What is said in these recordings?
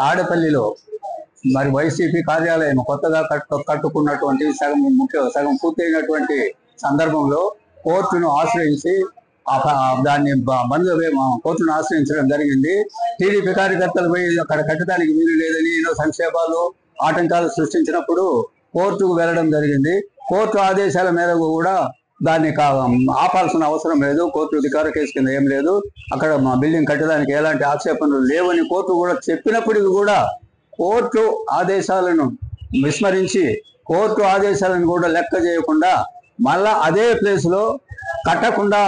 తాడేపల్లిలో మరి వైసీపీ కార్యాలయం కొత్తగా కట్టుకున్నటువంటి సగం పూర్తయినటువంటి సందర్భంలో కోర్టును ఆశ్రయించి దాన్ని కోర్టును ఆశ్రయించడం జరిగింది. టీడీపీ కార్యకర్తలు పోయి అక్కడ కట్టడానికి వీలు లేదని ఎన్నో సంక్షేపాలు ఆటంకాలు సృష్టించినప్పుడు కోర్టుకు వెళ్ళడం జరిగింది. కోర్టు ఆదేశాల మేరకు కూడా దాన్ని ఆపాల్సిన అవసరం లేదు. కోర్టు అధికార కేసు కింద ఏం లేదు. అక్కడ మా బిల్డింగ్ కట్టడానికి ఎలాంటి ఆక్షేపణలు లేవని కోర్టు కూడా చెప్పినప్పటికీ కూడా కోర్టు ఆదేశాలను విస్మరించి కోర్టు ఆదేశాలను కూడా లెక్క చేయకుండా మళ్ళా అదే ప్లేస్లో కట్టకుండా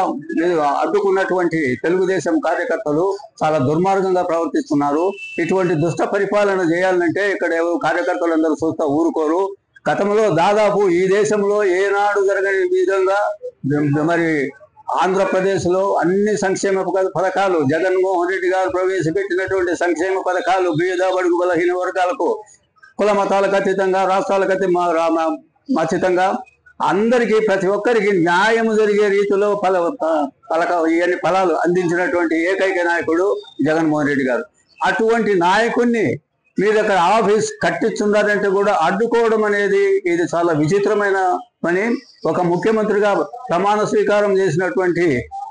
అడ్డుకున్నటువంటి తెలుగుదేశం కార్యకర్తలు చాలా దుర్మార్గంగా ప్రవర్తిస్తున్నారు. ఇటువంటి దుష్ట పరిపాలన చేయాలంటే ఇక్కడ కార్యకర్తలందరూ చూస్తా ఊరుకోరు. గతంలో దాదాపు ఈ దేశంలో ఏనాడు జరగని విధంగా మరి ఆంధ్రప్రదేశ్లో అన్ని సంక్షేమ పథకాలు జగన్మోహన్ రెడ్డి గారు ప్రవేశపెట్టినటువంటి సంక్షేమ పథకాలు బీద బడుగు బలహీన వర్గాలకు కుల మతాలకు అతీతంగా రాష్ట్రాలకు అతీతంగా అందరికీ ప్రతి ఒక్కరికి న్యాయం జరిగే రీతిలో ఇవన్నీ ఫలాలు అందించినటువంటి ఏకైక నాయకుడు జగన్మోహన్ రెడ్డి గారు. అటువంటి నాయకుడిని మీరు అక్కడ ఆఫీస్ కట్టించున్నారంటే కూడా అడ్డుకోవడం అనేది ఇది చాలా విచిత్రమైన పని. ఒక ముఖ్యమంత్రిగా ప్రమాణ స్వీకారం చేసినటువంటి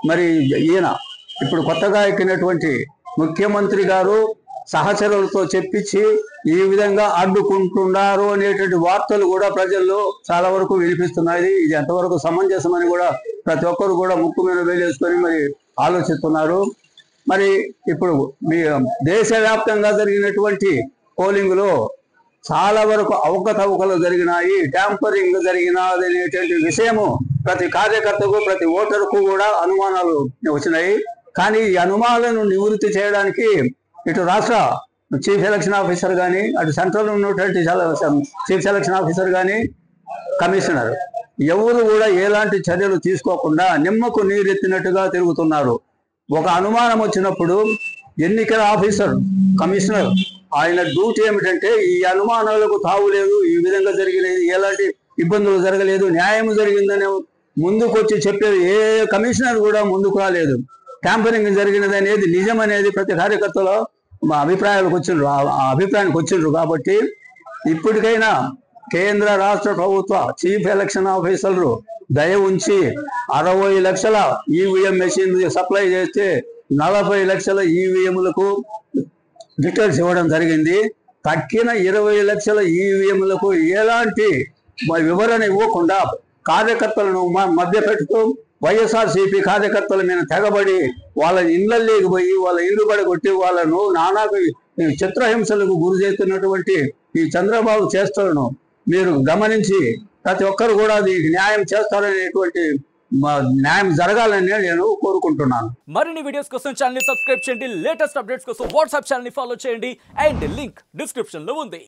మరి ఈయన ఇప్పుడు కొత్తగా ఎక్కినటువంటి ముఖ్యమంత్రి గారు సహచరులతో చెప్పించి ఈ విధంగా అడ్డుకుంటున్నారు అనేటువంటి వార్తలు కూడా ప్రజల్లో చాలా వరకు వినిపిస్తున్నాయి. ఇది ఎంతవరకు సమంజసమని కూడా ప్రతి ఒక్కరు కూడా ముక్కు మీద వేలేసుకొని మరి ఆలోచిస్తున్నారు. మరి ఇప్పుడు మీ దేశవ్యాప్తంగా జరిగినటువంటి పోలింగ్ లో చాలా వరకు అవకతవకలు జరిగినాయి, ట్యాంపరింగ్ జరిగినది అనేటువంటి విషయము ప్రతి కార్యకర్తకు ప్రతి ఓటరుకు కూడా అనుమానాలు వచ్చినాయి. కానీ ఈ అనుమానాలను నివృత్తి చేయడానికి ఇటు రాష్ట్ర చీఫ్ ఎలక్షన్ ఆఫీసర్ కానీ అటు సెంట్రల్ ఉన్నటువంటి చీఫ్ ఎలక్షన్ ఆఫీసర్ కానీ కమిషనర్ ఎవరు కూడా ఎలాంటి చర్యలు తీసుకోకుండా నిమ్మకు నీరెత్తినట్టుగా తిరుగుతున్నారు. ఒక అనుమానం వచ్చినప్పుడు ఎన్నికల ఆఫీసర్ కమిషనర్ ఆయన డ్యూటీ ఏమిటంటే ఈ అనుమానాలకు తావు లేదు, ఈ విధంగా జరిగినది ఎలాంటి ఇబ్బందులు జరగలేదు, న్యాయం జరిగిందని ముందుకు వచ్చి చెప్పేది ఏ కమిషనర్ కూడా ముందుకు రాలేదు. ట్యాంపరింగ్ జరిగినది అనేది నిజం అనేది ప్రతి కార్యకర్తలో అభిప్రాయానికి వచ్చిండ్రు. కాబట్టి ఇప్పటికైనా కేంద్ర రాష్ట్ర ప్రభుత్వ చీఫ్ ఎలక్షన్ ఆఫీసర్లు దయ ఉంచి 60 లక్షల ఈవీఎం మెషిన్ సప్లై చేస్తే 40 లక్షల ఈవీఎంలకు డీటెయిల్స్ ఇవ్వడం జరిగింది. తక్కిన 20 లక్షల ఈవీఎంలకు ఎలాంటి వివరణ ఇవ్వకుండా కార్యకర్తలను మధ్య పెట్టుతూ వైఎస్ఆర్సీపీ కార్యకర్తల మీద తెగబడి వాళ్ళ ఇళ్లలోకి పోయి వాళ్ళ ఇల్లు పడగొట్టి వాళ్ళను నానా చిత్రహింసలకు గురి చేస్తున్నటువంటి ఈ చంద్రబాబు చేష్టలను మీరు గమనించి ప్రతి ఒక్కరు కూడా న్యాయం చేస్తారనేటువంటి న్యాయం జరగాలని నేను కోరుకుంటున్నాను. మరిన్ని వీడియోస్ కోసం ఛానల్ ని సబ్స్క్రైబ్ చేయండి, లేటెస్ట్ అప్డేట్స్ కోసం వాట్సాప్ ఛానల్ ని ఫాలో చేయండి అండ్ లింక్ డిస్క్రిప్షన్ లో ఉంది.